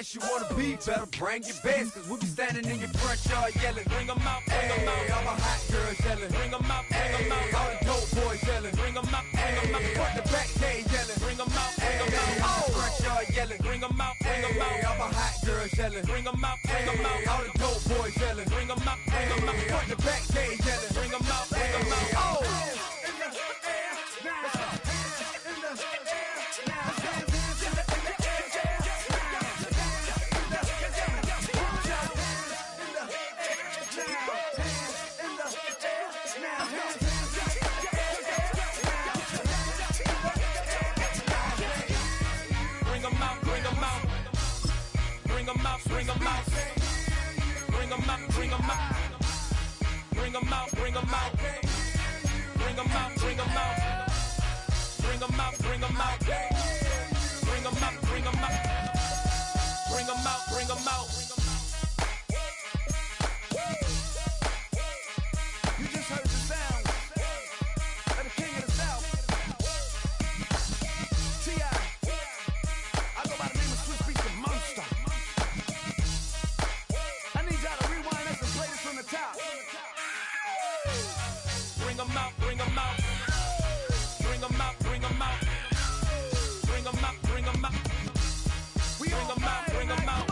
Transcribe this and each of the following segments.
wish you wanna be better, bring your best, cause we be standing in your front yard yelling. Bring them out, bring them out. All my hot girls yelling. Bring them out, bring them out. All the dope boys yelling. Bring them out, bring them out. Front the back gate yelling. Bring them out, bring them out. All the front yard yelling. Bring them out, bring them out. All my hot girls yelling. Bring them out, bring them out. All the dope boys yelling. Bring them out, bring them out. Front the back gate yelling. Bring them out, bring them out. Oh! Bring them out, bring them out, bring them out, bring them out, bring them out, bring them out, bring them out, bring them out, bring them out, bring them out, bring them out, bring them out, bring them out. You just heard the sound of the king of the South, T.I. I go by the name of Swiss Beats the Monster. Bring them out, bring them out, bring them out, bring them out, bring them out, bring them out, bring them out, bring them out.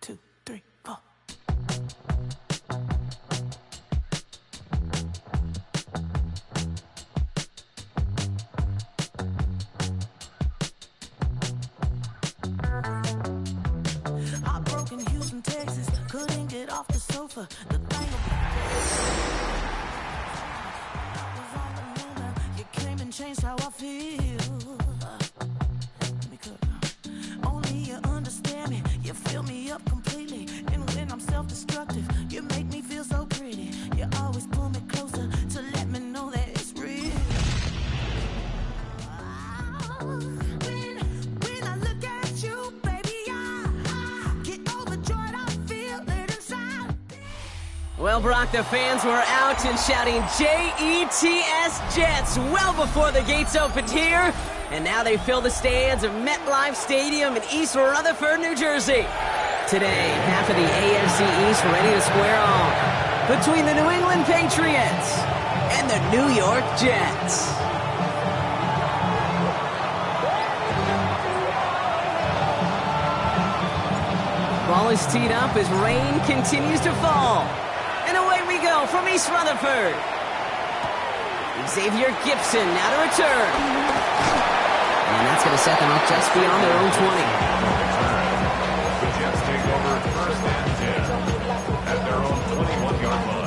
Two, three, four. Texas, couldn't get off the sofa. The thing was all alone. You came and changed how I feel. Because only you understand me. You fill me up completely. And when I'm self-destructive, you make me feel so pretty. You always pull me closer to let me know that it's real. When I look at you, baby, I get overjoyed. Well, Brock, the fans were out and shouting J-E-T-S Jets well before the gates opened here. And now they fill the stands of MetLife Stadium in East Rutherford, New Jersey. Today, half of the AFC East ready to square off between the New England Patriots and the New York Jets. Ball is teed up as rain continues to fall. And away we go from East Rutherford. Xavier Gipson now to return. And that's going to set them up just beyond their own 20. The Jets take over first and 10 at their own 21-yard line.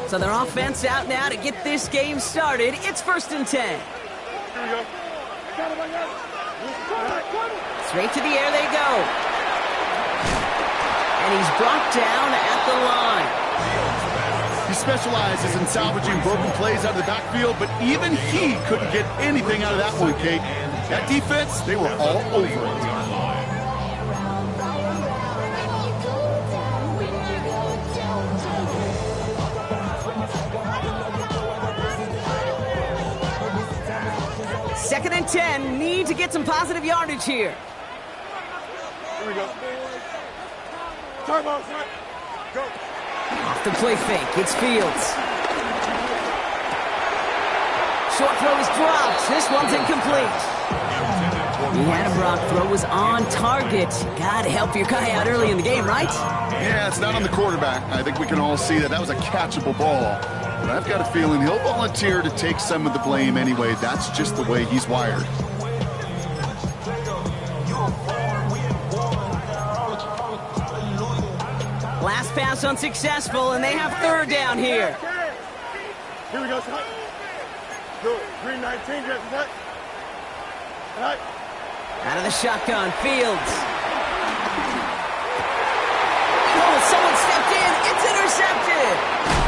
So their offense out now to get this game started. It's first and 10. Straight to the air they go. And he's brought down at the line. He specializes in salvaging broken plays out of the backfield, but even he couldn't get anything out of that one, Kate. That defense, they were all over it. Second and 10, need to get some positive yardage here. Here we go. Time out, front. Go. Off the play fake, it's Fields. Short throw is dropped. This one's incomplete. He had a Brock. Throw was on target. Gotta help your guy out early in the game, right? Yeah, it's not on the quarterback. I think we can all see that that was a catchable ball. But I've got a feeling he'll volunteer to take some of the blame anyway. That's just the way he's wired. Last pass unsuccessful, and they have third down here. Here we go, son. Good. Green 19, get set. All right. Out of the shotgun, Fields. Oh, someone stepped in. It's intercepted.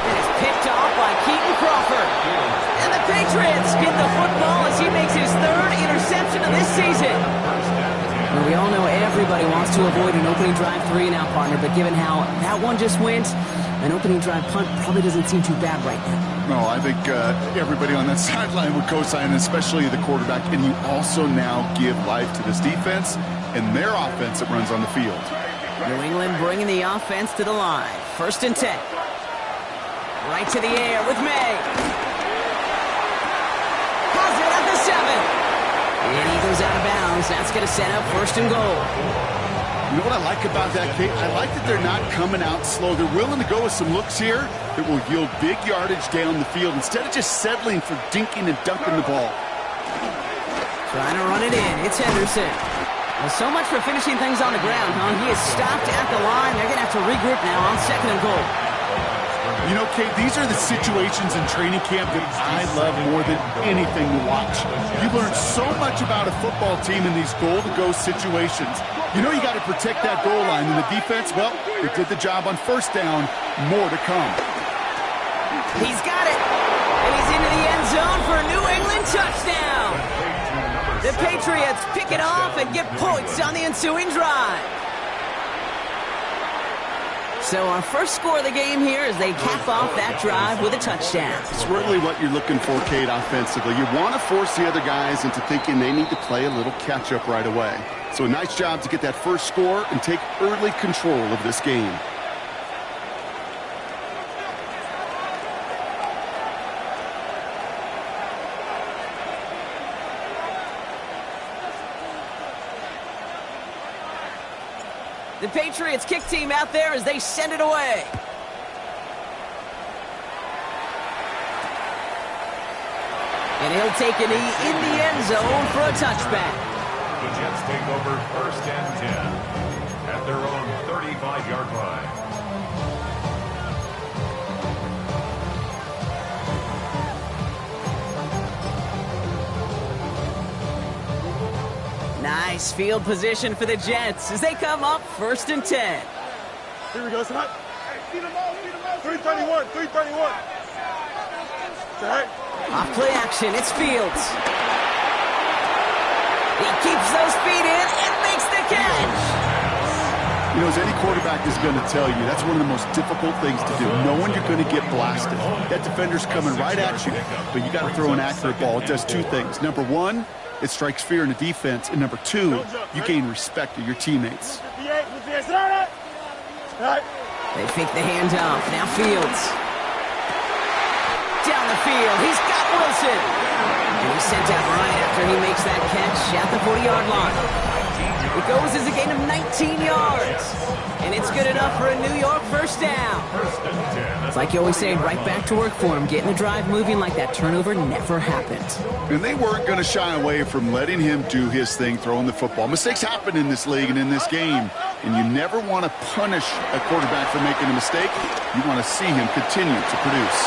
And it's picked off Patriots get the football as he makes his third interception of this season. Well, we all know everybody wants to avoid an opening drive 3-and-out, partner, but given how that one just went, an opening drive punt probably doesn't seem too bad right now. No, I think everybody on that sideline would co-sign, especially the quarterback, and you also now give life to this defense and their offense that runs on the field. New England bringing the offense to the line. 1st and 10. Right to the air with May. Has it at the 7. And he goes out of bounds. That's going to set up 1st and goal. You know what I like about that, Kate? I like that they're not coming out slow. They're willing to go with some looks here that will yield big yardage down the field instead of just settling for dinking and dunking the ball. Trying to run it in. It's Henderson. Well, so much for finishing things on the ground, huh? He is stopped at the line. They're going to have to regroup now on 2nd and goal. You know, Kate, these are the situations in training camp that I love more than anything to watch. You learn so much about a football team in these goal-to-go situations. You know you got to protect that goal line, and the defense, well, they did the job on 1st down. More to come. He's got it, and he's into the end zone for a New England touchdown. The Patriots pick it off and get points on the ensuing drive. So our first score of the game here as they cap off that drive with a touchdown. It's really what you're looking for, Kate, offensively. You want to force the other guys into thinking they need to play a little catch-up right away. So a nice job to get that first score and take early control of this game. The Patriots kick team out there as they send it away. And he'll take a knee in the end zone for a touchback. The Jets take over 1st and 10 at their own 35-yard line. Nice field position for the Jets as they come up 1st and 10. Here we go, son. 331, 331. Right. Off play action, it's Fields. He keeps those feet in and makes the catch. You know, as any quarterback is going to tell you, that's one of the most difficult things to do, knowing you're going to get blasted. That defender's coming right at you, but you got to throw an accurate ball. It does 2 things. Number 1, it strikes fear in the defense, and number 2, you gain respect of your teammates. They fake the handoff. Now Fields. Down the field. He's got Wilson. And he's sent out right after he makes that catch at the 40-yard line. It goes as a gain of 19 yards. And it's good enough for a New York 1st down. It's like you always say, right back to work for him. Getting the drive moving like that turnover never happened. And they weren't going to shy away from letting him do his thing, throwing the football. Mistakes happen in this league and in this game. And you never want to punish a quarterback for making a mistake. You want to see him continue to produce.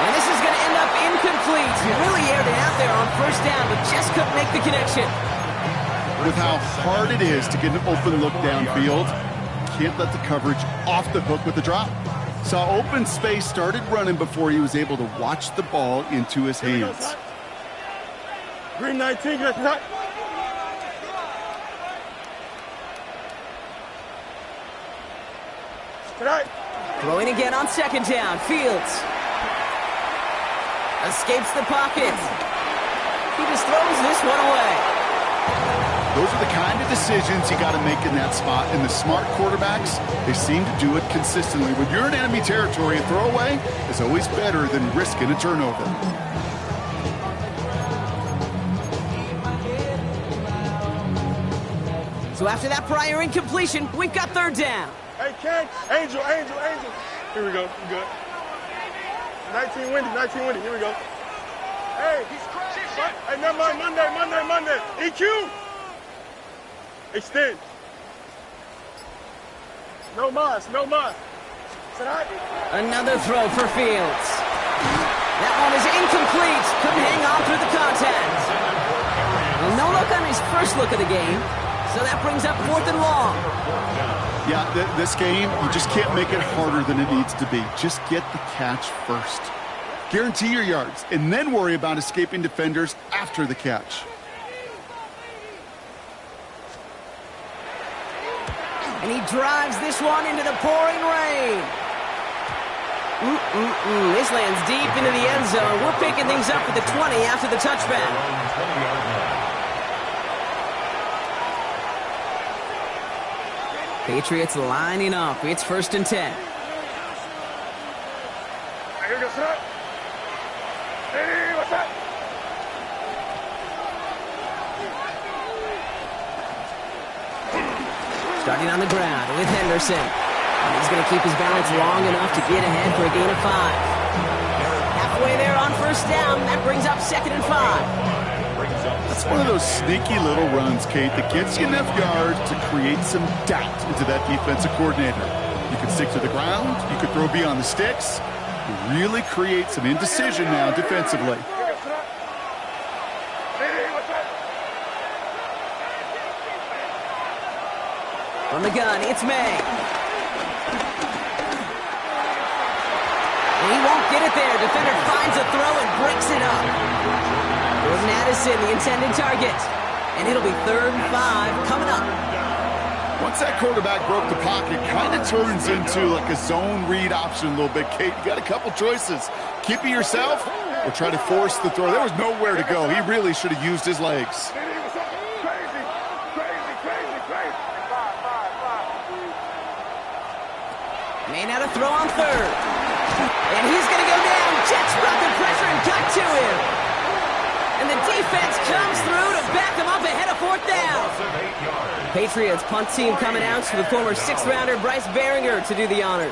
And this is going to end up incomplete. He really aired it out there on 1st down, but just couldn't make the connection. With how hard it is to get an open look downfield, can't let the coverage off the hook with the drop. Saw open space, started running before he was able to watch the ball into his hands. Green 19, that's not. Tonight. Throwing again on 2nd down. Fields escapes the pocket. He just throws this one away. Those are the kind of decisions you got to make in that spot. And the smart quarterbacks, they seem to do it consistently. When you're in enemy territory, a throwaway is always better than risking a turnover. So after that prior incompletion, we've got 3rd down. Hey, Ken, Angel. Here we go, we good. 19 windy, here we go. Hey, hey, never mind, Monday. EQ. Extend. No mas. Another throw for Fields. That one is incomplete. Couldn't hang on through the contact. Well, no look on his first look of the game. So that brings up 4th and long. Yeah, this game, you just can't make it harder than it needs to be. Just get the catch first. Guarantee your yards, and then worry about escaping defenders after the catch. And he drives this one into the pouring rain. This lands deep into the end zone. We're picking things up at the 20 after the touchback. Patriots lining up. It's 1st and 10. Here goes up. Hey, what's up? Starting on the ground with Henderson. And he's going to keep his balance long enough to get ahead for a gain of 5. Halfway there on 1st down. That brings up 2nd and 5. That's one of those sneaky little runs, Kate, that gets you enough yards to create some doubt into that defensive coordinator. You can stick to the ground. You could throw beyond the sticks. You really create some indecision now defensively. From the gun, it's May. And he won't get it there. Defender finds a throw and breaks it up. Jordan Addison, the intended target. And it'll be 3rd and 5 coming up. Once that quarterback broke the pocket, kind of turns into like a zone read option a little bit, Kate. You got a couple choices. Keep it yourself or try to force the throw. There was nowhere to go. He really should have used his legs. May not have throw on 3rd. And he's going to go down. Jets brought the pressure and got to him. And the defense comes through to back him up ahead of 4th down. Patriots punt team coming out to the former 6th-rounder Bryce Baringer to do the honors.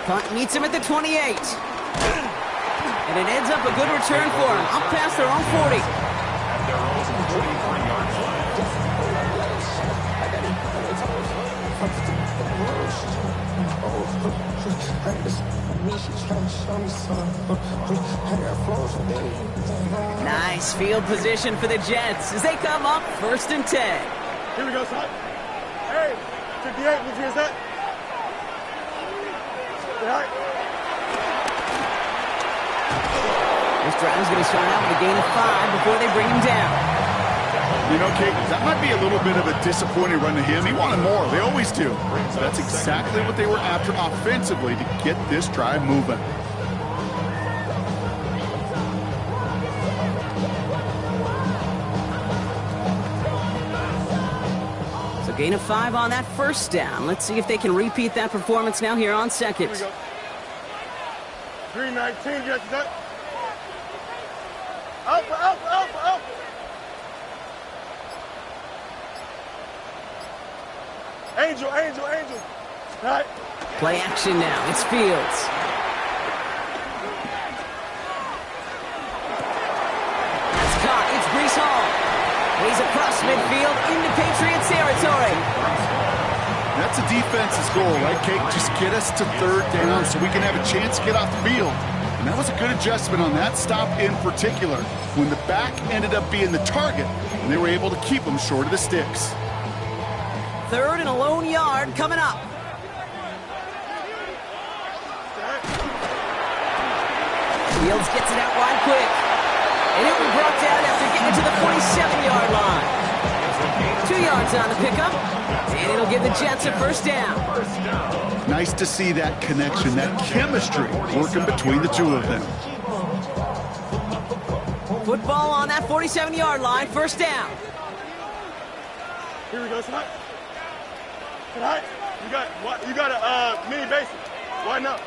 Punt meets him at the 28. And it ends up a good return for him. Up past their own 40. Nice field position for the Jets as they come up 1st and 10. Here we go, son. Hey, 58, which is that? This drive is going to start out with a gain of 5 before they bring him down. You know, Kate, that might be a little bit of a disappointing run to him. He wanted more. They always do. That's exactly what they were after offensively to get this drive moving. So gain of 5 on that 1st down. Let's see if they can repeat that performance now here on 2nd. 319, yes, that. Up. Angel. Right. Play action now. It's Fields. That's caught. It's Breece Hall. He's across midfield into Patriots territory. That's a defense's goal, right, Kate? Just get us to 3rd down so we can have a chance to get off the field. And that was a good adjustment on that stop in particular, when the back ended up being the target, and they were able to keep him short of the sticks. 3rd and a lone yard coming up. Fields gets it out wide quick. And it will be brought down after getting to the 47-yard line. 2 yards on the pickup. And it'll give the Jets a 1st down. Nice to see that connection, that chemistry working between the two of them. Football on that 47-yard line. 1st down. Here we go, son. Tonight, you got a mini basic. Why not?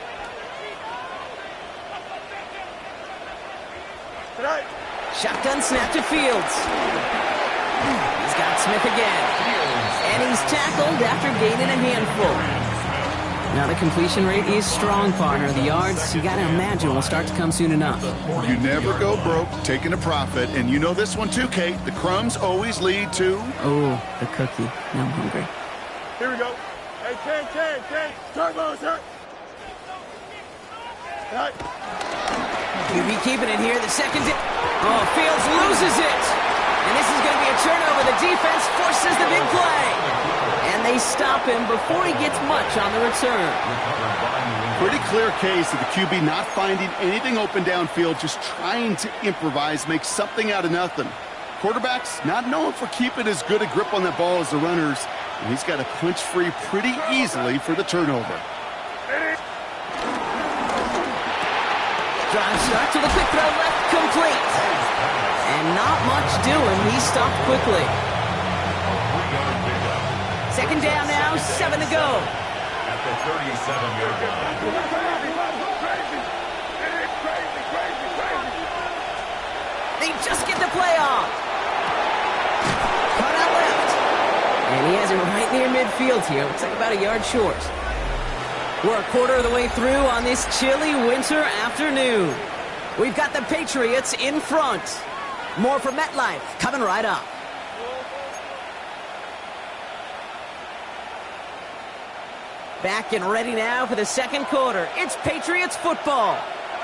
Tonight. Shotgun snap to Fields. He's got Smith again. And he's tackled after gaining a handful. Now the completion rate is strong, partner. The yards, you got to imagine, will start to come soon enough. You never go broke taking a profit. And you know this one too, Kate. The crumbs always lead to... Oh, the cookie. Now I'm hungry. Here we go. Hey, Ken. Turbo, sir. Right. QB keeping it here. The second... Oh, Fields loses it. And this is going to be a turnover. The defense forces the big play. And they they stop him before he gets much on the return. Pretty clear case of the QB not finding anything open downfield, just trying to improvise, make something out of nothing. Quarterback's not known for keeping as good a grip on that ball as the runners, and he's got to punch free pretty easily for the turnover. Drive start to the quick throw left, complete. And not much doing. He stopped quickly. Second down now, 7 to go. At the 37-yard line. They just get the play off. Cut out left. And he has it right near midfield here. Looks like about a yard short. We're a quarter of the way through on this chilly winter afternoon. We've got the Patriots in front. More from MetLife coming right up. Back and ready now for the second quarter. It's Patriots football.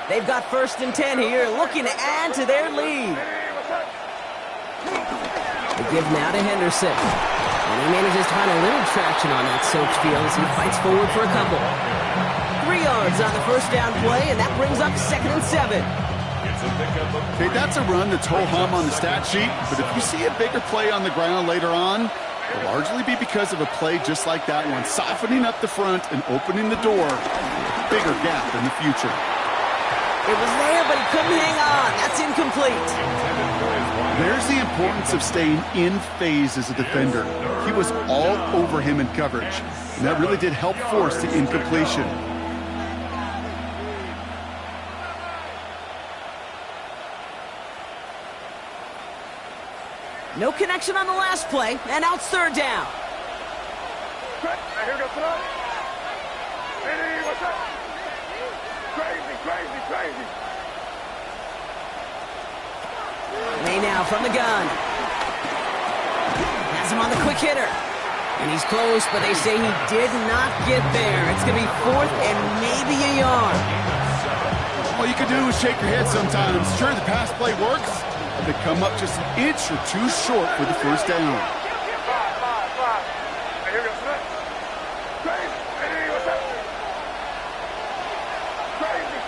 They've got 1st and 10 here, looking to add to their lead. They give now to Henderson. And he manages to find a little traction on that soaked field as he fights forward for a couple. 3 yards on the first down play, and that brings up 2nd and 7. Okay, that's a run that's ho-hum on the stat sheet, but if you see a bigger play on the ground later on, it'll largely be because of a play just like that one, softening up the front and opening the door, bigger gap in the future. It was there, but he couldn't hang on. That's incomplete. There's the importance of staying in phase as a defender. He was all over him in coverage, and that really did help force the incompletion. No connection on the last play, and now it's 3rd down. Here goes it. Hey, what's up? Crazy. May now from the gun. Has him on the quick hitter. And he's close, but they say he did not get there. It's going to be 4th and maybe a yard. All you can do is shake your head sometimes. Sure, the pass play works, but they come up just an inch or two short for the first down. Hey, here goes it. Crazy. Hey, what's up? Crazy.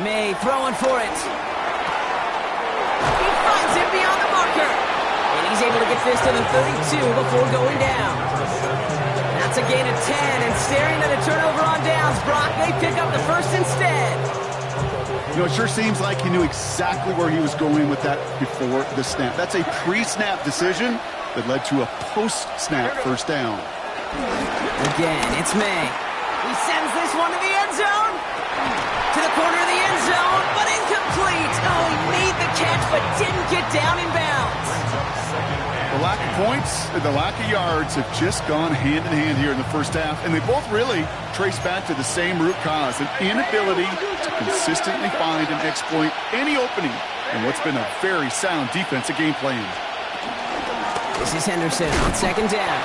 May throwing for it. He finds him beyond the marker. And he's able to get this to the 32 before going down. That's a gain of 10, and staring at a turnover on downs, Brock, they pick up the first instead. You know, it sure seems like he knew exactly where he was going with that before the snap. That's a pre-snap decision that led to a post-snap first down. Again, it's May. He sends this one to the end zone. To the corner of the end zone, but incomplete. Oh, he made the catch, but didn't get down in bounds. The lack of points and the lack of yards have just gone hand in hand here in the first half, and they both really trace back to the same root cause, an inability to consistently find and exploit any opening in what's been a very sound defensive game plan. This is Henderson on 2nd down.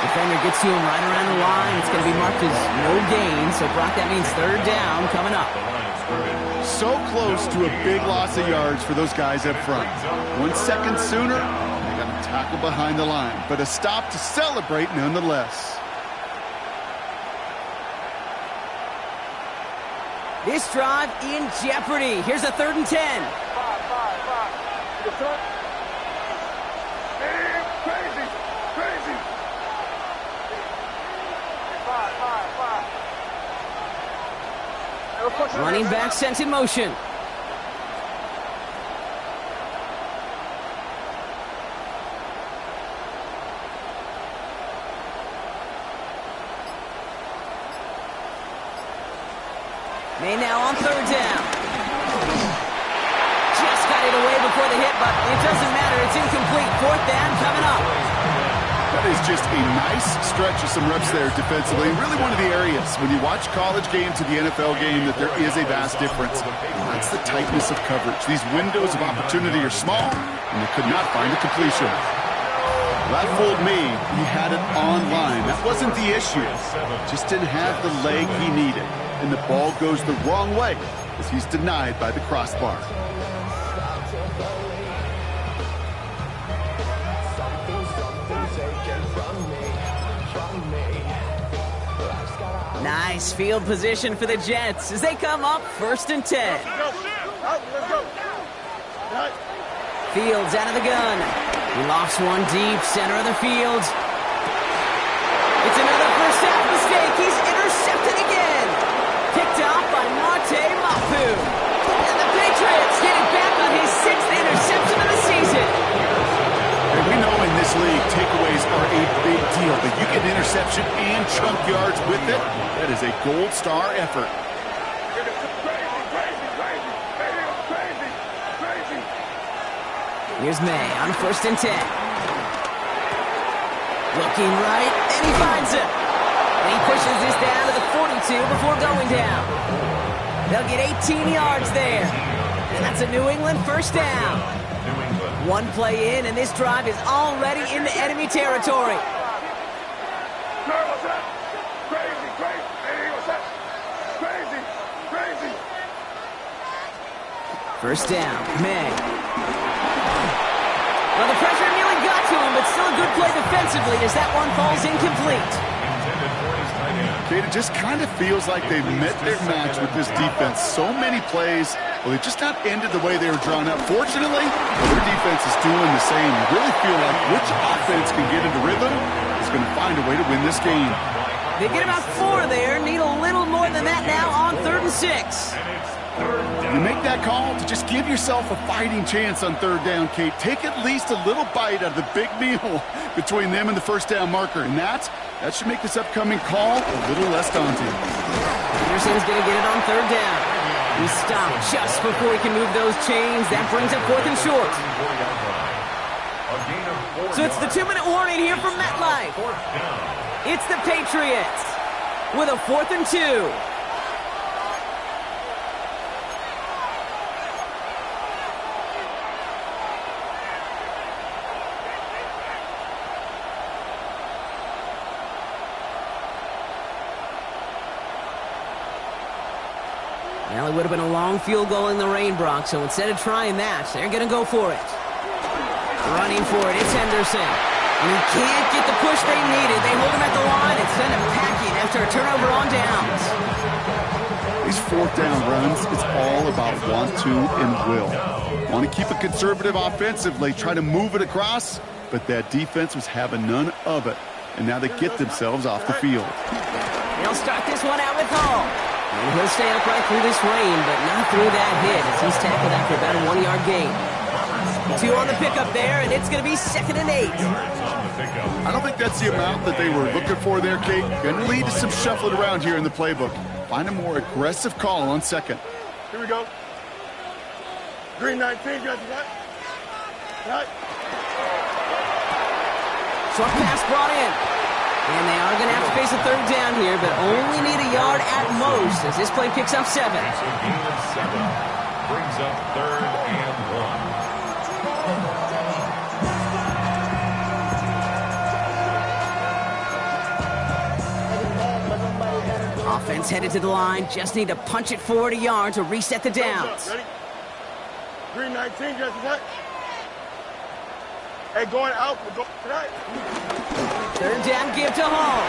Defender gets to him right around the line. It's going to be marked as no gain, so Brock, that means 3rd down coming up. So close to a big loss of yards for those guys up front. 1 second sooner, they got to tackle behind the line, but a stop to celebrate nonetheless. This drive in jeopardy. Here's a 3rd and 10. Five. Hey, crazy. Five. Running back sent in motion. May now on 3rd down. Just got it away before the hit, but it doesn't matter. It's incomplete. 4th down coming up. That is just a nice stretch of some reps there defensively. Really one of the areas when you watch college game to the NFL game that there is a vast difference. And that's the tightness of coverage. These windows of opportunity are small, and they could not find a completion. That fooled me. He had it online. That wasn't the issue. Just didn't have the leg he needed. And the ball goes the wrong way as he's denied by the crossbar. Nice field position for the Jets as they come up 1st and 10. Let's go. Right. Fields out of the gun. He lofts one deep, center of the field. It's another first half mistake. He's intercepted again. Picked off by Marte Mapu. And the Patriots getting back on his 6th interception of the season. And we know in this league, takeaways are a big deal, but you get interception and chunk yards with it. That is a gold star effort. Here's May on 1st and 10. Looking right, and he finds it. And he pushes this down to the 42 before going down. They'll get 18 yards there. And that's a New England first down. One play in, and this drive is already into enemy territory. First down, May. Well, the pressure nearly got to him, but still a good play defensively as that one falls incomplete. Okay, it just kind of feels like they've met their match with this defense. So many plays, well, they just not ended the way they were drawn up. Fortunately, their defense is doing the same. You really feel like which offense can get into rhythm is going to find a way to win this game. They get about 4 there, need a little more than that now on 3rd and 6. You make that call to just give yourself a fighting chance on 3rd down, Kate. Take at least a little bite out of the big meal between them and the first down marker, and that should make this upcoming call a little less daunting. Peterson's going to get it on 3rd down. He stopped just before he can move those chains. That brings up 4th and short. So it's the 2-minute warning here from MetLife. It's the Patriots with a 4th and 2. Well, it would have been a long field goal in the rain, Brock, so instead of trying that, they're going to go for it. Running for it, it's Henderson. And he can't get the push they needed. They hold him at the line and send him packing after a turnover on downs. These 4th down runs, it's all about want to and will. Want to keep it conservative offensively, try to move it across, but that defense was having none of it. And now they get themselves off the field. They'll start this one out with Hall. And he'll stay upright through this rain, but not through that hit as he's tackled after about a 1-yard gain. 2 on the pickup there, and it's going to be 2nd and 8. I don't think that's the amount that they were looking for there, Kate. Going to lead to some shuffling around here in the playbook. Find a more aggressive call on 2nd. Here we go. Green 19, got that. Right. Short pass brought in. And they are going to have to face a 3rd down here, but only need a yard at most as this play picks up 7. So gain of 7 brings up 3rd and 1. Offense headed to the line. Just need to punch it forward a yard to reset the downs. Ready? Green 19, got that. Hey, going out. Go tonight. 3rd down, give to Hall.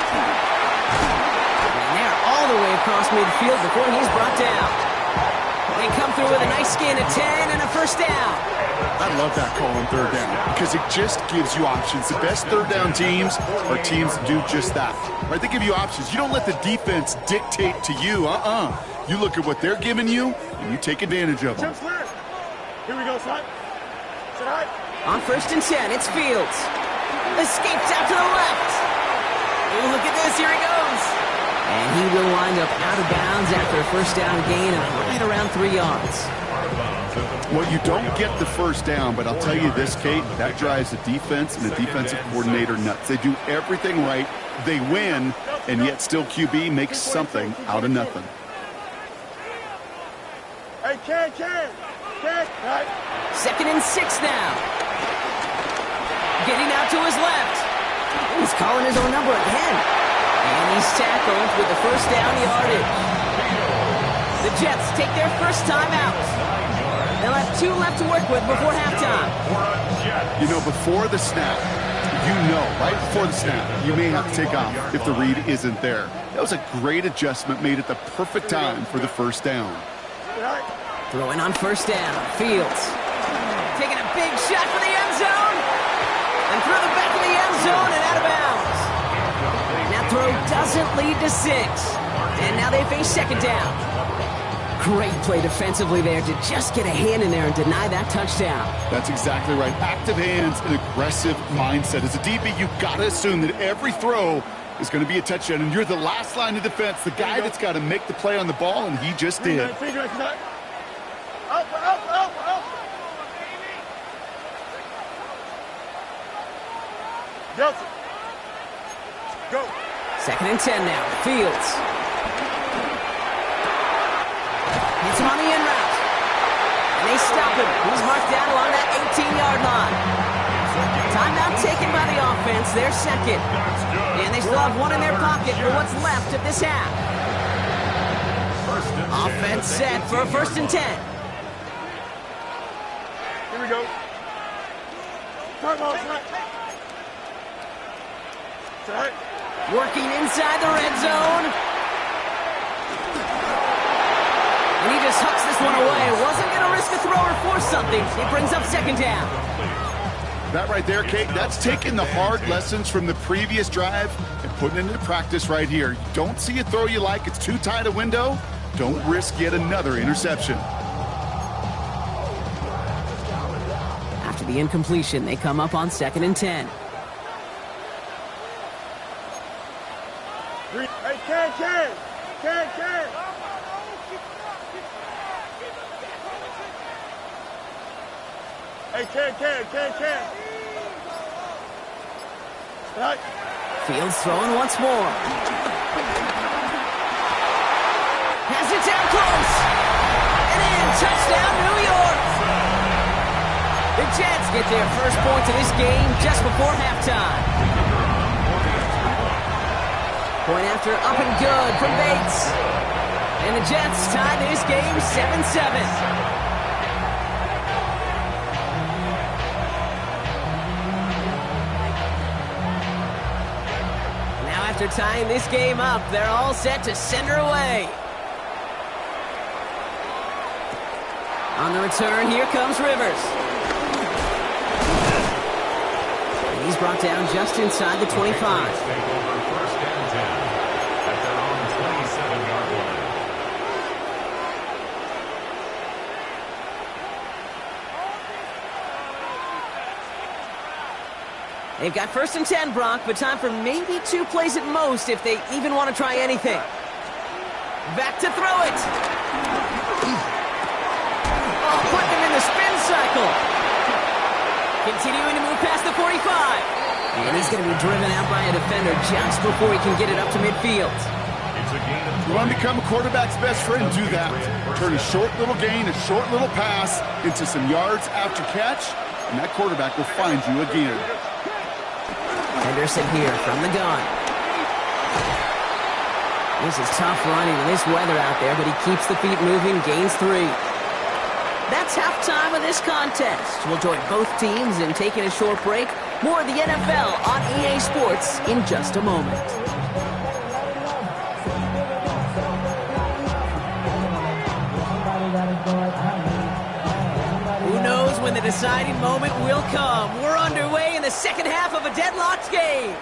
And they're all the way across midfield before he's brought down. They come through with a nice gain of 10 and a first down. I love that call on 3rd down because it just gives you options. The best 3rd down teams are teams that do just that. Right? They give you options. You don't let the defense dictate to you. You look at what they're giving you, and you take advantage of them. Here we go, son. Sit high. On 1st and 10, it's Fields. Escapes out to the left. Oh, look at this. Here he goes. And he will wind up out of bounds after a first down gain of right around 3 yards. Well, you don't get the first down, but I'll tell you this, Kate, that drives the defense and the defensive coordinator nuts. They do everything right. They win, and yet still QB makes something out of nothing. Hey, Ken. Right. 2nd and 6 now. Getting out to his left. He's calling his own number again. And he's tackled with the first down yardage. The Jets take their first time out. They'll have 2 left to work with before halftime. You know, before the snap, you know right before the snap you may have to take off if the read isn't there. That was a great adjustment made at the perfect time for the first down. Throwing on first down. Fields taking a big shot for the end zone. And through the back of the end zone and out of bounds. That throw doesn't lead to 6. And now they face second down. Great play defensively there to just get a hand in there and deny that touchdown. That's exactly right. Active hands and aggressive mindset. As a DB, you've got to assume that every throw is going to be a touchdown, and you're the last line of defense, the guy that's got to make the play on the ball, and he just did. Go. Second and 10 now. Fields. Hits him on the in route. And they stop him. He's marked down along that 18-yard line. Timeout taken by the offense. They're second. And they still have one in their pocket for what's left of this half. Offense set for a first and 10. Here we go. Time out. Working inside the red zone. And he just hucks this one away. Wasn't going to risk a throw or force something. It brings up second down. That right there, Kate, that's taking the hard lessons from the previous drive and putting it into practice right here. You don't see a throw you like, it's too tight a window, don't risk yet another interception. After the incompletion, they come up on second and 10. Hey, Ken. Hey, Ken. Right. Fields throwing once more. Has it down close. And in, touchdown, New York. The Jets get their first points of this game just before halftime. Point after up and good from Bates. And the Jets tie this game 7-7. After tying this game up, they're all set to send her away. On the return, here comes Rivers. He's brought down just inside the 25. First and 10 at their own 27-yard line. They've got first and 10, Brock, but time for maybe 2 plays at most if they even want to try anything. Back to throw it. Oh, putting him in the spin cycle. Continuing to move past the 45. And he's going to be driven out by a defender just before he can get it up to midfield. You want to become a quarterback's best friend, do that. Turn a short little gain, a short little pass into some yards after catch, and that quarterback will find you again. Henderson here from the gun. This is tough running in this weather out there, but he keeps the feet moving, gains 3. That's halftime of this contest. We'll join both teams in taking a short break. More of the NFL on EA Sports in just a moment. Who knows when the deciding moment will come? We're underway in the second half of a deadlocked game.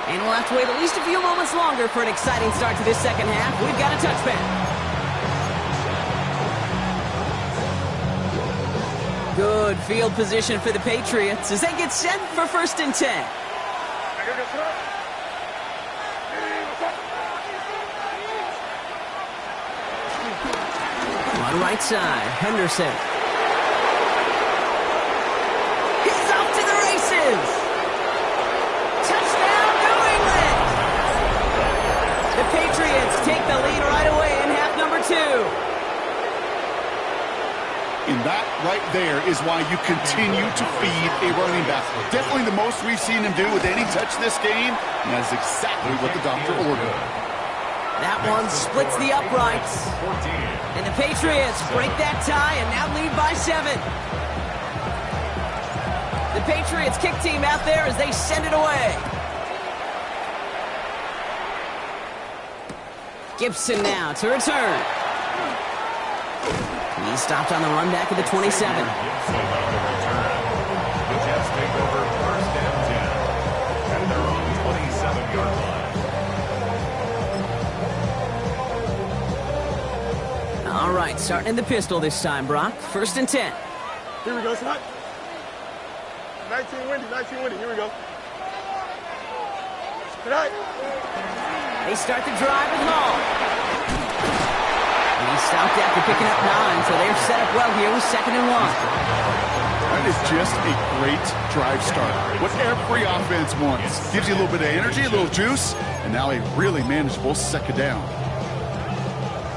And we'll have to wait at least a few moments longer for an exciting start to this second half. We've got a touchback. Good field position for the Patriots as they get set for first and 10. On right side, Henderson. He's off to the races. Touchdown, New England. The Patriots take the lead right away in half number 2. And that right there is why you continue to feed a running back. Definitely the most we've seen him do with any touch this game, and that's exactly what the doctor ordered. That one splits the uprights. And the Patriots break that tie and now lead by 7. Patriots kick team out there as they send it away. Gibson now to return. He's stopped on the run back at the 27. Gibson on the return. The Jets take over first and 10 at their own 27-yard line. All right, starting in the pistol this time, Brock. First and 10. Here we go, son. 19 windy, here we go. Tonight. They start the drive with Hall. And he stopped after picking up 9, so they're set up well here with 2nd and 1. That is just a great drive start. What every offense wants. Gives you a little bit of energy, a little juice, and now a really manageable 2nd down.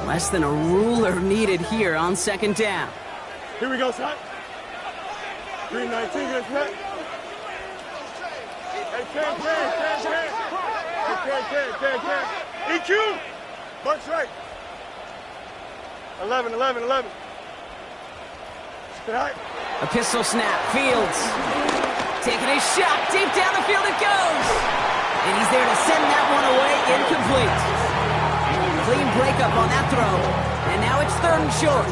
Less than a ruler needed here on 2nd down. Here we go, son. 319, get it. Hey, can. EQ. Bunch right. 11. Tonight. A pistol snap. Fields taking a shot. Deep down the field it goes. And he's there to send that one away. Incomplete. Clean breakup on that throw. And now it's 3rd and short.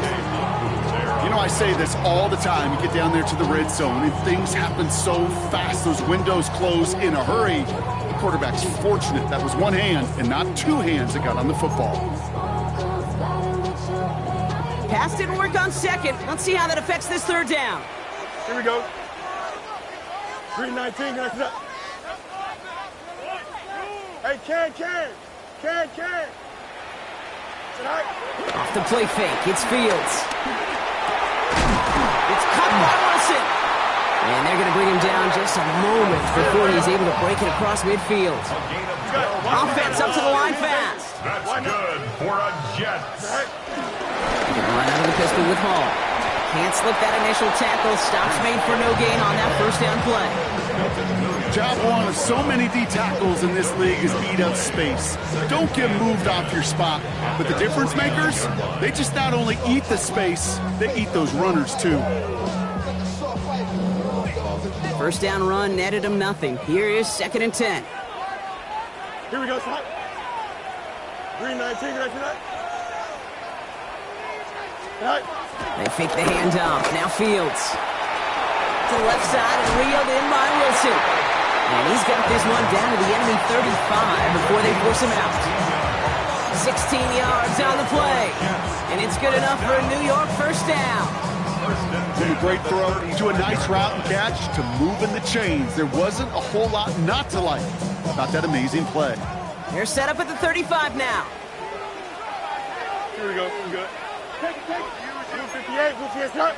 You know, I say this all the time. You get down there to the red zone, and things happen so fast. Those windows close in a hurry. The quarterback's fortunate that was one hand and not 2 hands that got on the football. Pass didn't work on 2nd. Let's see how that affects this 3rd down. Here we go. 319, get it. Hey, can. Tonight. Off the play fake. It's Fields. It's caught by Wilson. And they're going to bring him down just a moment before he's able to break it across midfield. Offense up to the line fast. That's good for a Jet. He can run out of the pistol with Hall. Can't slip that initial tackle. Stops made for no gain on that 1st down play. Job one of so many D tackles in this league is eat up space. Don't get moved off your spot. But the difference makers, they just not only eat the space, they eat those runners too. 1st down run netted him nothing. Here is 2nd and 10. Here we go, son. 319, get it. Tonight. They fake the handoff. Now Fields. To the left side and reeled in by Wilson. And he's got this one down to the enemy 35 before they force him out. 16 yards on the play. And it's good enough for a New York 1st down. From a great throw to a nice route and catch to moving the chains. There wasn't a whole lot not to like about that amazing play. They're set up at the 35 now. Here we go. Good. Take it. 58, start.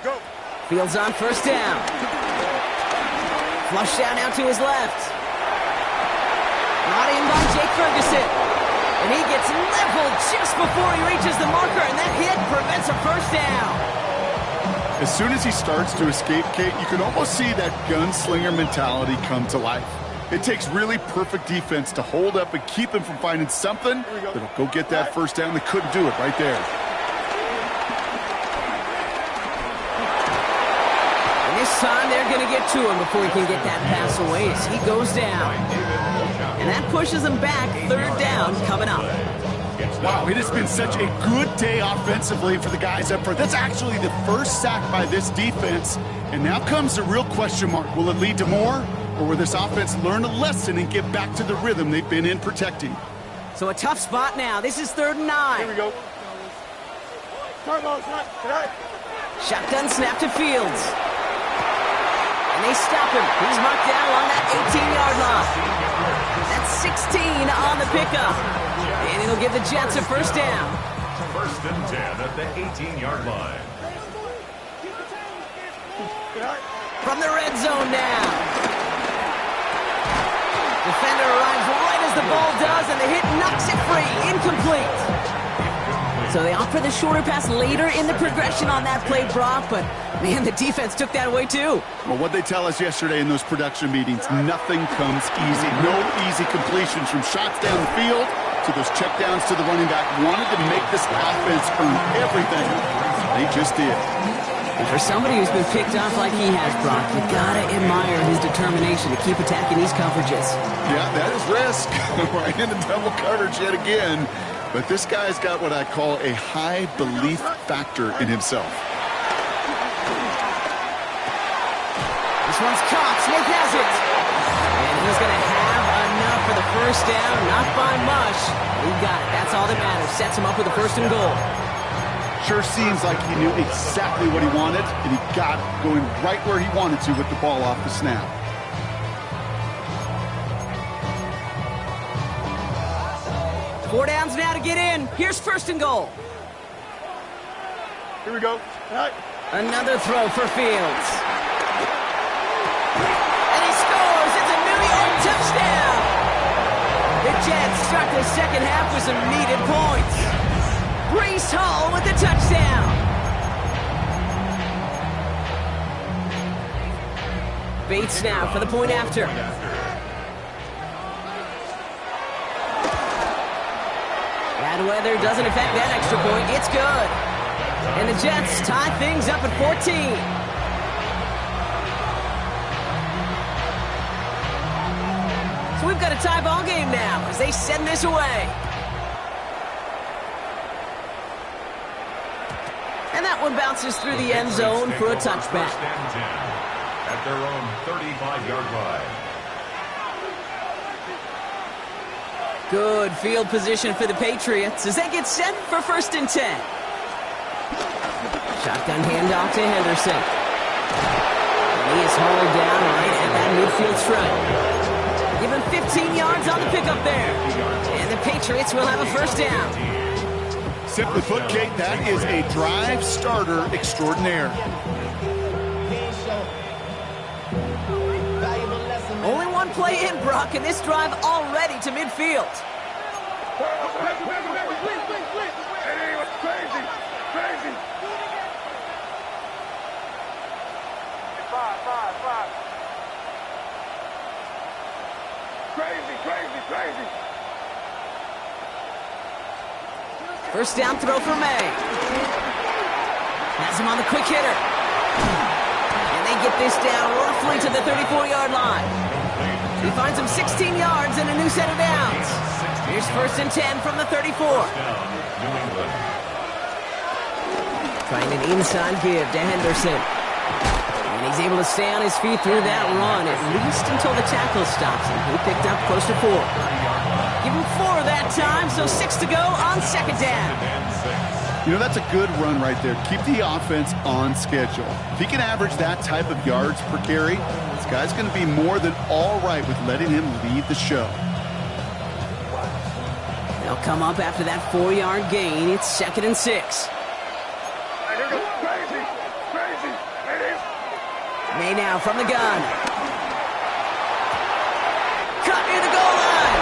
Go. Fields on 1st down. Flush down now to his left. Not in by Jake Ferguson. And he gets leveled just before he reaches the marker, and that hit prevents a 1st down. As soon as he starts to escape, Kate, you can almost see that gunslinger mentality come to life. It takes really perfect defense to hold up and keep him from finding something that'll go get that 1st down. They couldn't do it right there. And this time they're going to get to him before he can get that pass away as he goes down. And that pushes him back. 3rd down coming up. Wow, it has been such a good day offensively for the guys up front. That's actually the 1st sack by this defense. And now comes the real question mark. Will it lead to more? Or will this offense learn a lesson and get back to the rhythm they've been in protecting? So a tough spot now. This is 3rd and 9. Here we go. Shotgun snap to Fields. And they stop him. He's marked down along that 18-yard line. That's 16 on the pickup. And it'll give the Jets a 1st down. 1st and 10 at the 18-yard line. From the red zone now. Defender arrives right as the ball does, and the hit knocks it free. Incomplete. So they opt for the shorter pass later in the progression on that play, Brock, but man, the defense took that away too. Well, what they tell us yesterday in those production meetings, nothing comes easy. No easy completions from shots down the field. to those checkdowns to the running back, wanted to make this offense earn everything. They just did. And for somebody who's been picked off like he has, Brock, you gotta admire his determination to keep attacking these coverages. Yeah, that is risk. We're into double coverage yet again. But this guy's got what I call a high belief factor in himself. This one's caught. Smith has it. And he's going to have enough for the first down. Not by much. He got it. That's all that matters. Sets him up with a 1st and goal. Sure seems like he knew exactly what he wanted, and he got it, going right where he wanted to with the ball off the snap. Four downs now to get in. Here's 1st and goal. Here we go. All right. Another throw for Fields. And he scores. It's a New York touchdown. The Jets start the second half with some needed points. Breece Hall with the touchdown. Bates now for the point after. Bad weather doesn't affect that extra point. It's good. And the Jets tie things up at 14. So we've got a tie ball game now as they send this away. And that one bounces through the end zone for a touchback. First and 10 at their own 35-yard line. Good field position for the Patriots as they get set for 1st and 10. Shotgun handoff to Henderson. And he is hauled down right at that midfield stripe. Give him 15 yards on the pickup there. And the Patriots will have a 1st down. Simply put, Kate, that is a drive starter extraordinaire. Only one play in, Brock, and this drive already to midfield. Crazy. Five. Crazy. 1st down throw for May. Has him on the quick hitter. And they get this down roughly to the 34-yard line. He finds him 16 yards and a new set of downs. Here's 1st and 10 from the 34. Trying an inside give to Henderson. And he's able to stay on his feet through that run, at least until the tackle stops him. He picked up close to 4. Give him 4 that time, so 6 to go on 2nd down. You know, that's a good run right there. Keep the offense on schedule. If he can average that type of yards per carry, this guy's going to be more than all right with letting him lead the show. They'll come up after that 4-yard gain. It's 2nd and 6. Crazy. May now from the gun. Cut near the goal line.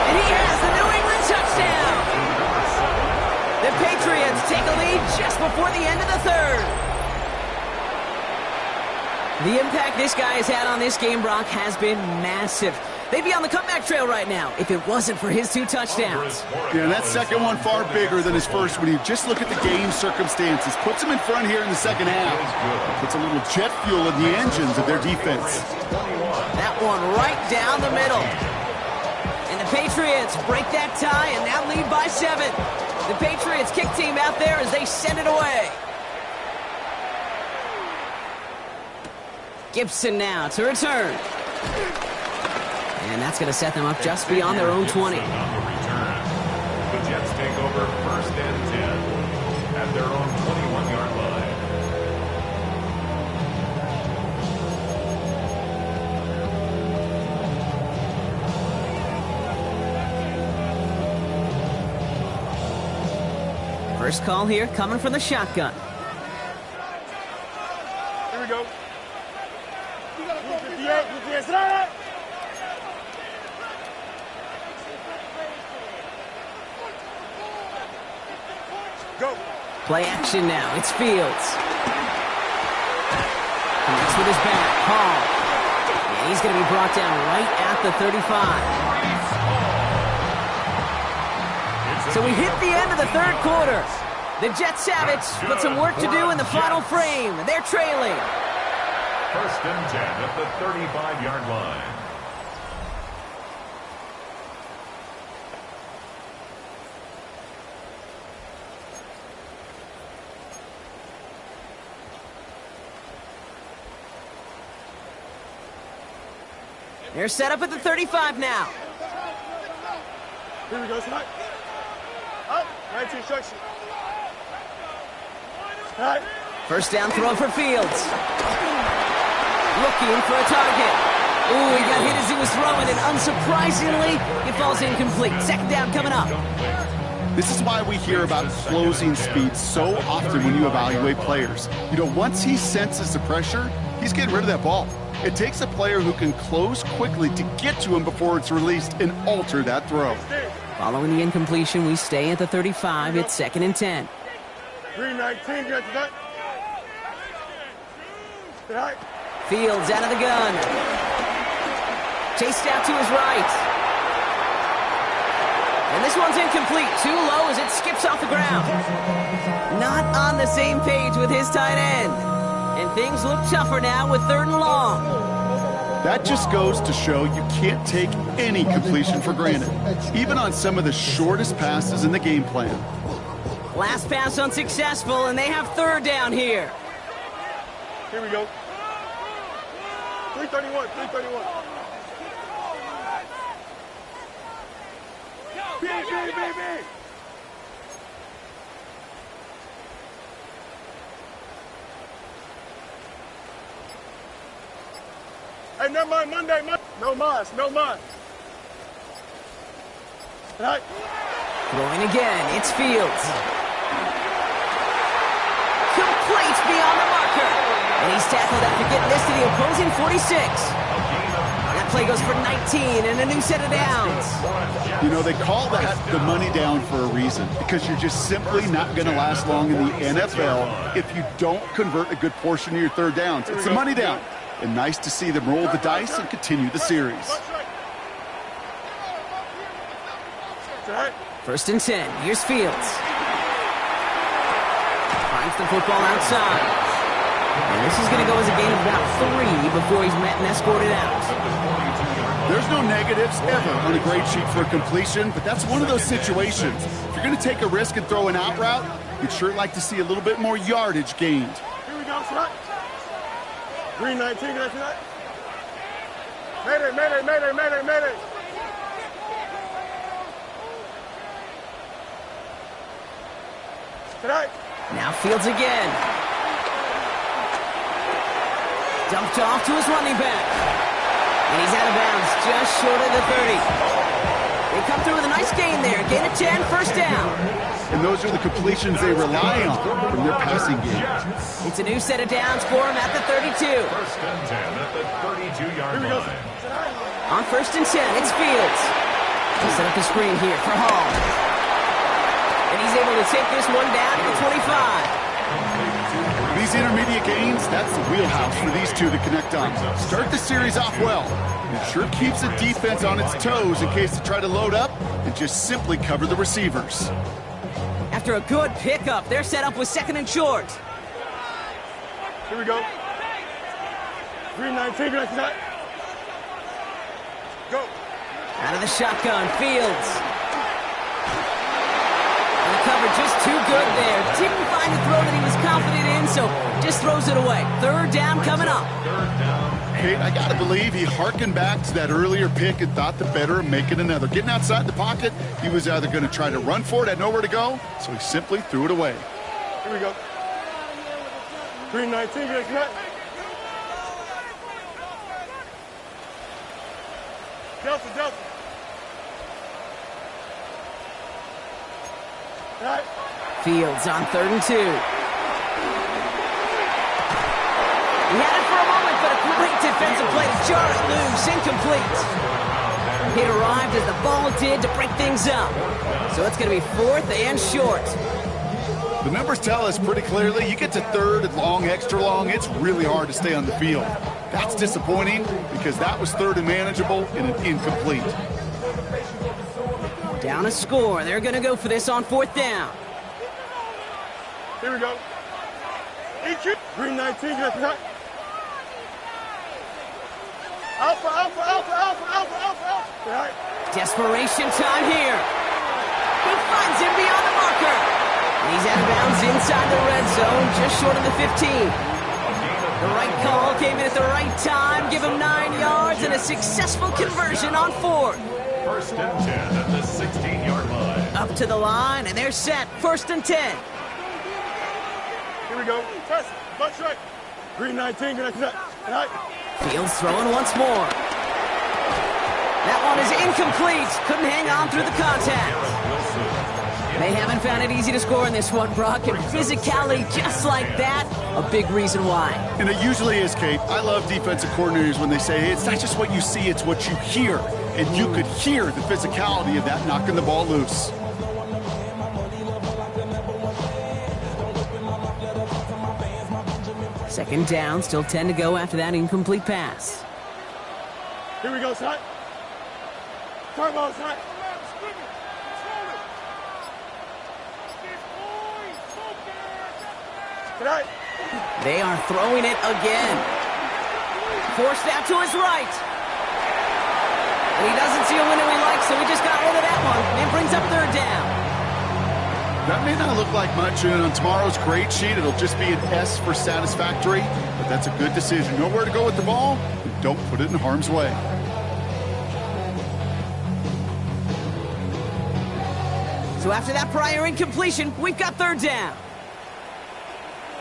And he has the New England touchdown. The Patriots take a lead just before the end of the 3rd. The impact this guy has had on this game, Brock, has been massive. They'd be on the comeback trail right now if it wasn't for his 2 touchdowns. Yeah, and that second one far bigger than his first when you just look at the game circumstances. Puts him in front here in the second half. Puts a little jet fuel in the engines of their defense. That one right down the middle. And the Patriots break that tie and now lead by 7. The Patriots kick team out there as they send it away. Gibson now to return. And that's going to set them up just beyond their own 20. The Jets take over 1st and 10 at their own 21-yard line. First call here coming from the shotgun. Here we go. Go. Play action now. It's Fields. Connects with his back. Hall. And he's going to be brought down right at the 35. So we hit the end of the third quarter. The Jets have it, but some work to do in the final frame. They're trailing. 1st and 10 at the 35-yard line. They're set up at the 35 now. Here we go, Snap. Up, 19 instruction. Right. First down throw for Fields. Looking for a target. Ooh, he got hit as he was throwing, and unsurprisingly, it falls incomplete. 2nd down coming up. This is why we hear about closing speed so often when you evaluate players. You know, once he senses the pressure, he's getting rid of that ball. It takes a player who can close quickly to get to him before it's released and alter that throw. Following the incompletion, we stay at the 35. It's 2nd and 10. 319, get that. Right. Fields out of the gun. Chased out to his right. And this one's incomplete. Too low as it skips off the ground. Not on the same page with his tight end. And things look tougher now with 3rd and long. That just goes to show you can't take any completion for granted, even on some of the shortest passes in the game plan. Last pass unsuccessful, and they have 3rd down here. Here we go. 331, 331. B. Hey, never mind, Monday. No mas. Right. Throwing again, it's Fields. Complete beyond the marker. And he's tackled after getting this to the opposing 46. That play goes for 19 and a new set of downs. You know, they call that the money down for a reason, because you're just simply not going to last long in the NFL if you don't convert a good portion of your 3rd downs. It's the money down. And nice to see them roll the dice and continue the series. 1st and 10. Here's Fields. Finds the football outside. And this is going to go as a gain of about 3 before he's met and escorted out. There's no negatives ever on a grade sheet for a completion, but that's one of those situations. If you're going to take a risk and throw an out route, you'd sure like to see a little bit more yardage gained. Here we go, Snap. 319, get that. Mayday. Tonight. Now Fields again. Dumped off to his running back. And he's out of bounds, just short of the 30. They come through with a nice gain there. Gain of 10, 1st down. And those are the completions they rely on from their passing game. It's a new set of downs for him at the 32. 1st and 10 at the 32-yard line. On 1st and 10, it's Fields. He'll set up the screen here for Hall. And he's able to take this one down to the 25. These intermediate gains, that's the wheelhouse for these two to connect on. Start the series off well. It sure keeps the defense on its toes in case they try to load up and just simply cover the receivers. After a good pickup, they're set up with 2nd and short. Here we go. 319, get that. Go. Out of the shotgun, Fields. And the cover just too good there. Didn't find the throw that he was confident in, so just throws it away. 3rd down coming up. Kate, I got to believe he hearkened back to that earlier pick and thought the better of making another. Getting outside the pocket, he was either going to try to run for it, had nowhere to go, so he simply threw it away. Here we go. 319, get that. Delta. Right. Fields on 3rd and 2. He had it for a moment, but a great defensive play to jar it loose, incomplete. It arrived as the ball did to break things up. So it's going to be 4th and short. The numbers tell us pretty clearly, you get to 3rd and long, extra long, it's really hard to stay on the field. That's disappointing because that was 3rd and manageable and an incomplete. Down a score. They're going to go for this on 4th down. Here we go. Green 19, get that. Alpha, alpha, alpha, alpha, alpha, alpha, alpha. Right. Desperation time here. He finds him beyond the marker. And he's out of bounds inside the red zone, just short of the 15. The right call came in at the right time, give him 9 yards and a successful conversion on 4th. 1st and 10 at the 16-yard line. Up to the line, and they're set. 1st and 10. Here we go. Test. Butt strike. Green 19, get that. Right. Fields throwing once more. That one is incomplete. Couldn't hang on through the contact. They haven't found it easy to score in this one, Brock, and physicality just like that, a big reason why. And it usually is, Kate. I love defensive coordinators when they say, hey, it's not just what you see, it's what you hear. And you could hear the physicality of that knocking the ball loose. Second down, still 10 to go after that incomplete pass. Here we go, son. Turbo, son. Tonight. They are throwing it again. Forced out to his right. And he doesn't see a window he likes, so he just got rid of that one and brings up 3rd down. That may not look like much, and on tomorrow's grade sheet, it'll just be an S for satisfactory, but that's a good decision. Know where to go with the ball, and don't put it in harm's way. So after that prior incompletion, we've got 3rd down.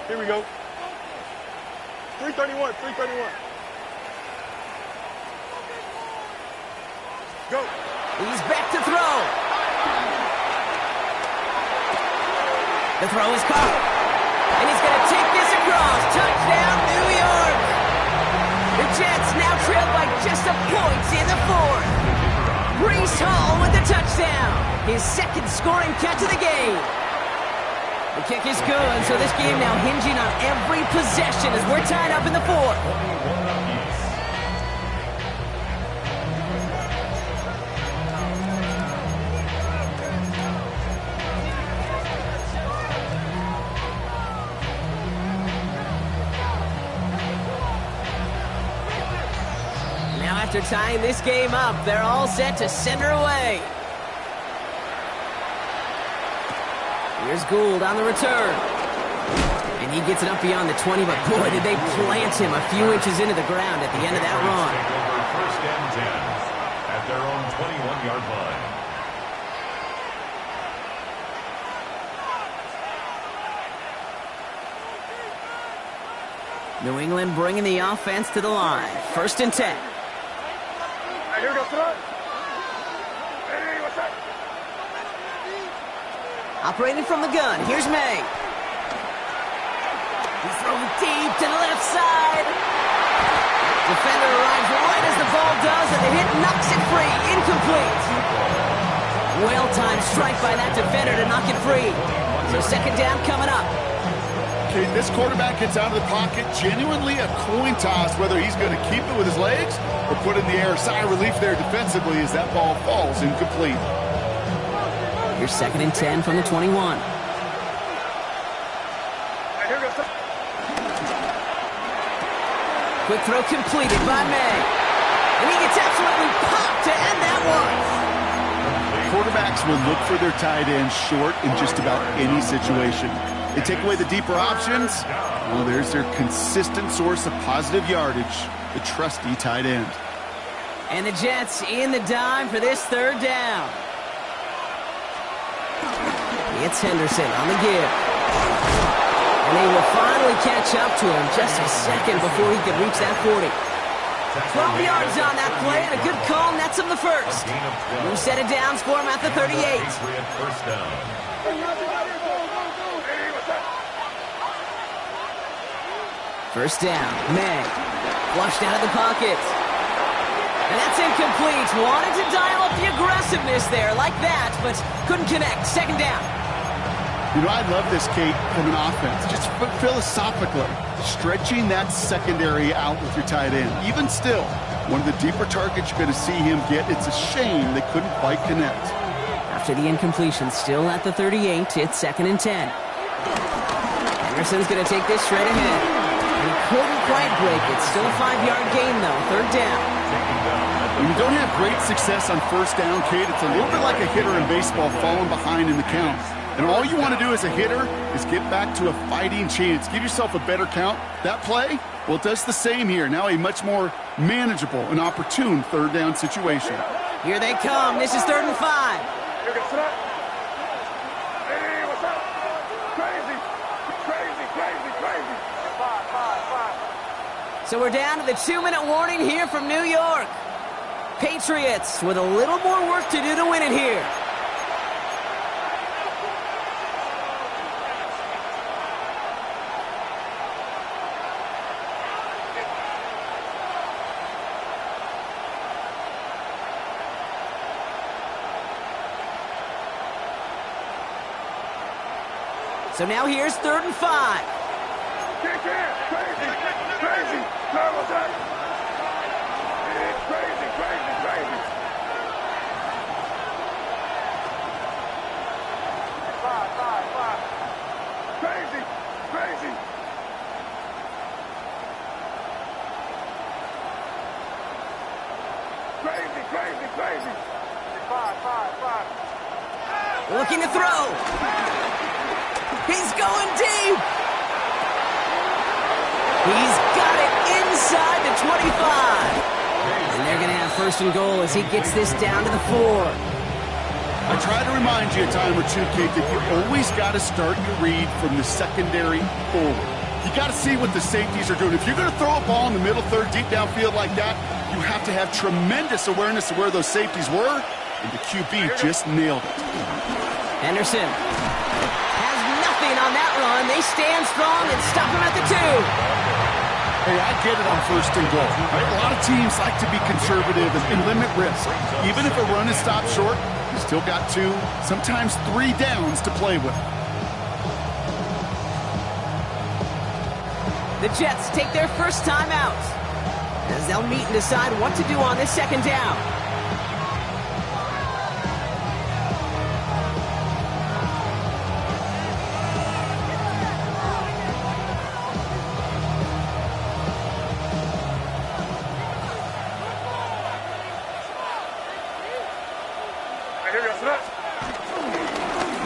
Here we go. 331, 331. Go. He's back to throw. The throw is caught. And he's going to take this across. Touchdown, New York. The Jets now trail by just a point in the 4th. Breece Hall with the touchdown. His 2nd scoring catch of the game. The kick is good, so this game now hinging on every possession as we're tied up in the 4th. Now after tying this game up, they're all set to send her away. Here's Gould on the return. And he gets it up beyond the 20, but boy, did they plant him a few inches into the ground at the end of that run. 1st and 10 at their own 21-yard line. New England bringing the offense to the line. 1st and 10. Hey, here we go, son. Hey, what's up? Operating from the gun, here's May. He's throwing deep to the left side. Defender arrives right as the ball does, and the hit knocks it free. Incomplete. Well-timed strike by that defender to knock it free. So 2nd down coming up. Okay, this quarterback gets out of the pocket, genuinely a coin toss whether he's going to keep it with his legs or put it in the air. Sigh of relief there defensively as that ball falls incomplete. Here's 2nd and 10 from the 21. Hey, here we go, son. Quick throw completed by May. And he gets absolutely popped to end that one. Quarterbacks will look for their tight end short in just about any situation. They take away the deeper options. Well, there's their consistent source of positive yardage, the trusty tight end. And the Jets in the dime for this 3rd down. It's Henderson on the give. And they will finally catch up to him just a second before he could reach that 40. 12 yards on that play, and a good call nets him the 1st. Move set it down, score him at the 38. First down, May. Flushed out of the pocket. And that's incomplete. Wanted to dial up the aggressiveness there like that, but couldn't connect. 2nd down. You know, I love this, Kate, from an offense. Just philosophically, stretching that secondary out with your tight end. Even still, one of the deeper targets you're going to see him get. It's a shame they couldn't quite connect. after the incompletion. Still at the 38. It's 2nd and 10. Anderson's going to take this straight ahead. He couldn't quite break it. Still a 5-yard gain, though. 3rd down. When you don't have great success on 1st down, Kate, it's a little bit like a hitter in baseball falling behind in the count. And all you want to do as a hitter is get back to a fighting chance. Give yourself a better count. That play, well, it does the same here. Now a much more manageable and opportune 3rd down situation. Here they come. This is 3rd and 5. Here goes Snap. Hey, what's up? Crazy. Crazy, crazy, crazy. 5. So we're down to the 2-minute warning here from New York. Patriots with a little more work to do to win it here. So now here's 3rd and 5. Crazy, crazy. Now what's that? It's crazy, crazy, crazy. 5. Crazy, crazy. Crazy, crazy, crazy. 5. Looking to throw. He's going deep. He's got it inside the 25. And they're going to have 1st and goal as he gets this down to the 4. I try to remind you a time or two, Kate, that you always got to start your read from the secondary forward. You got to see what the safeties are doing. If you're going to throw a ball in the middle third, deep downfield like that, you have to have tremendous awareness of where those safeties were, and the QB just nailed it. Henderson has nothing on that run. They stand strong and stop him at the 2. Hey, I get it on 1st and goal. Right? A lot of teams like to be conservative and limit risk. Even if a run is stopped short, you still got 2, sometimes 3 downs to play with. The Jets take their first time out as they'll meet and decide what to do on this 2nd down.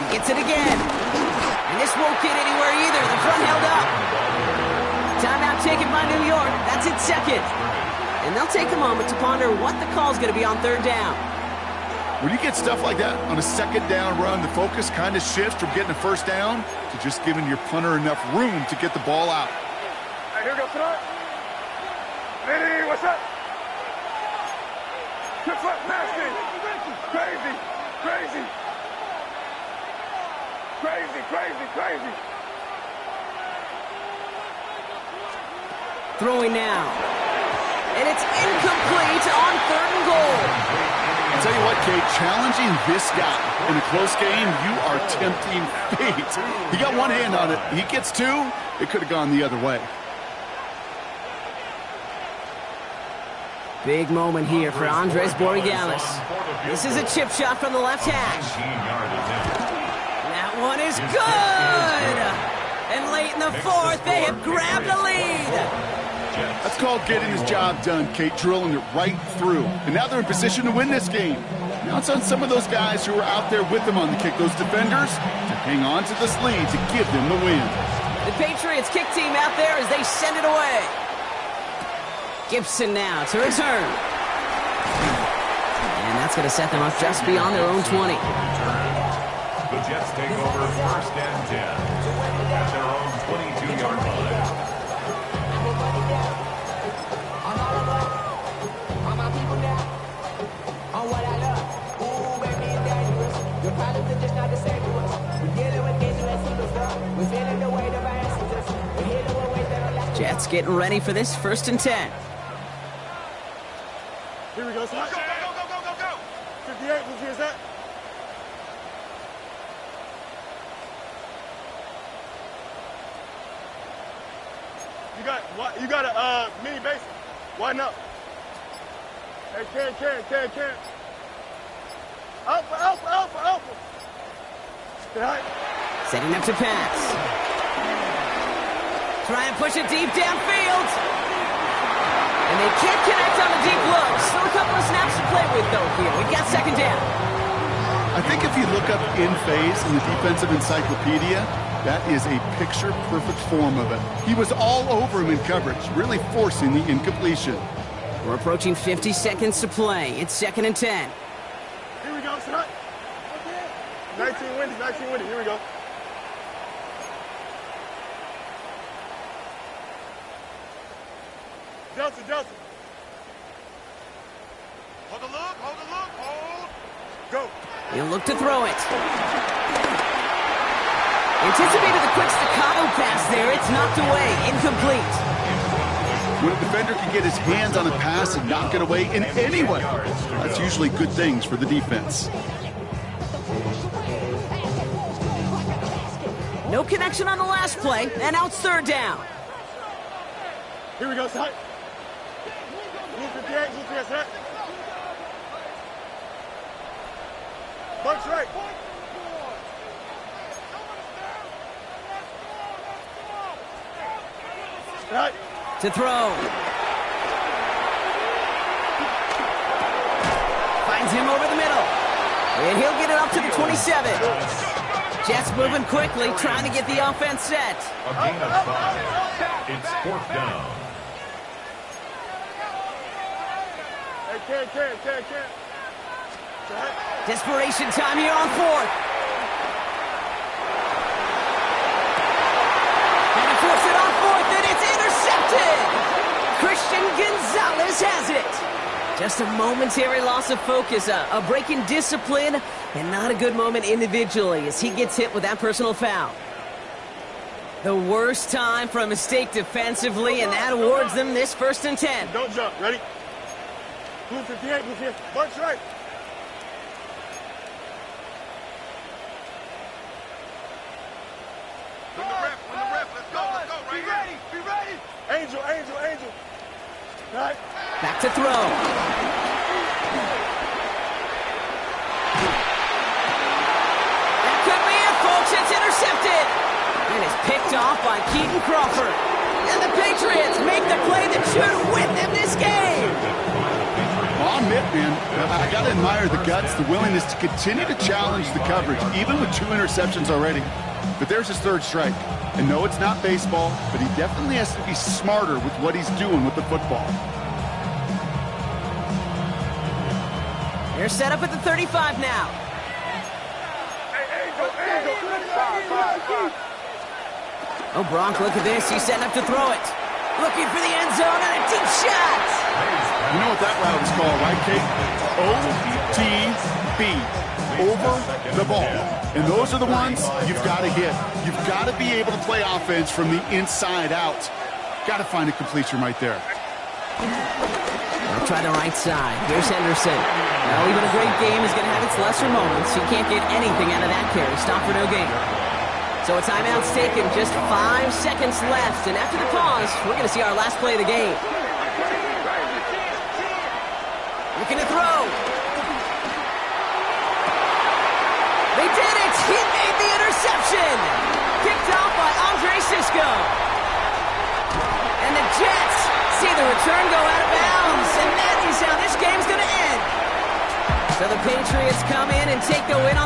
Gets it again. And this won't get anywhere either. The front held up. Timeout taken by New York. That's its 2nd. And they'll take a moment to ponder what the call's going to be on 3rd down. When you get stuff like that on a 2nd down run, the focus kind of shifts from getting a 1st down to just giving your punter enough room to get the ball out. Hey, here goes tonight. Hey, what's up? Good foot, nasty. Crazy, crazy. Crazy, crazy, crazy. Throwing now. And it's incomplete on 3rd and goal. I'll tell you what, Kate, challenging this guy in a close game, you are tempting fate. He got one hand on it. He gets 2. It could have gone the other way. Big moment here for Andres Borregales. This is a chip shot from the left hash. That one is good! And late in the 4th, they have grabbed a lead. That's called getting his job done, Kate, drilling it right through. And now they're in position to win this game. Now it's on some of those guys who are out there with them on the kick, those defenders, to hang on to this lead to give them the win. The Patriots kick team out there as they send it away. Gibson now to return. And that's going to set them up just beyond their own 20. The Jets take over 1st and 10 at their own 22-yard line. Jets getting ready for this 1st and 10. Here we go. So go, go, go, go, go, go. 58, whose year is that? You got a mini basic. Why not? Hey, can. Alpha. Setting up to pass. Try and push it deep downfield. And they can't connect on the deep look. Still a couple of snaps to play with, though, here. We got second down. I think if you look up in phase in the defensive encyclopedia, that is a picture-perfect form of it. He was all over him in coverage, really forcing the incompletion. We're approaching 50 seconds to play. It's 2nd and 10. Here we go, son. 19 windy. Here we go. Delta. Hold the look. Go. He'll look to throw it. Anticipated the quick staccato pass there. It's knocked away. Incomplete. When a defender can get his hands on a pass and knock it away in any way, that's usually good things for the defense. No connection on the last play, and out 3rd down. Here we go, son. Blue 58, set. Bunch right. Right. To throw. Finds him over the middle. And he'll get it up to the 27. Jets moving quickly, trying to get the offense set. A gain of 5. It's 4th down. Hey, can't. Desperation time here on 4th. And he forced it on 4th, and it's intercepted! Christian Gonzalez has it. Just a momentary loss of focus, a break in discipline, and not a good moment individually as he gets hit with that personal foul. The worst time for a mistake defensively, and that awards them this 1st and 10. Don't jump. Ready? Blue 58. Bunch right. Win the rep. Let's go. Right here. Be ready. Angel. Right. Back to throw. That could be it, folks. It's intercepted. And it's picked off by Keaton Crawford. And the Patriots make the play that should win them this game. Well, I'll admit, man, I got to admire the guts, the willingness to continue to challenge the coverage, even with 2 interceptions already. But there's his 3rd strike. And no, it's not baseball, but he definitely has to be smarter with what he's doing with the football. They're set up at the 35 now. Oh, Bronk, look at this. He's setting up to throw it. Looking for the end zone and a deep shot. You know what that route is called, right, Kate? OTB. Over the ball. And those are the ones you've got to hit. You've got to be able to play offense from the inside out. Got to find a completion right there. They'll try the right side. Here's Henderson. Now, even a great game is going to have its lesser moments. He can't get anything out of that carry. Stop for no gain. So a timeout's taken. Just 5 seconds left. And after the pause, we're going to see our last play of the game. Looking to throw. They did it! He made the interception! Kicked off by Andre Sisco. And the Jets see the return go out of bounds. And that is how this game's going to end. So the Patriots come in and take the win on the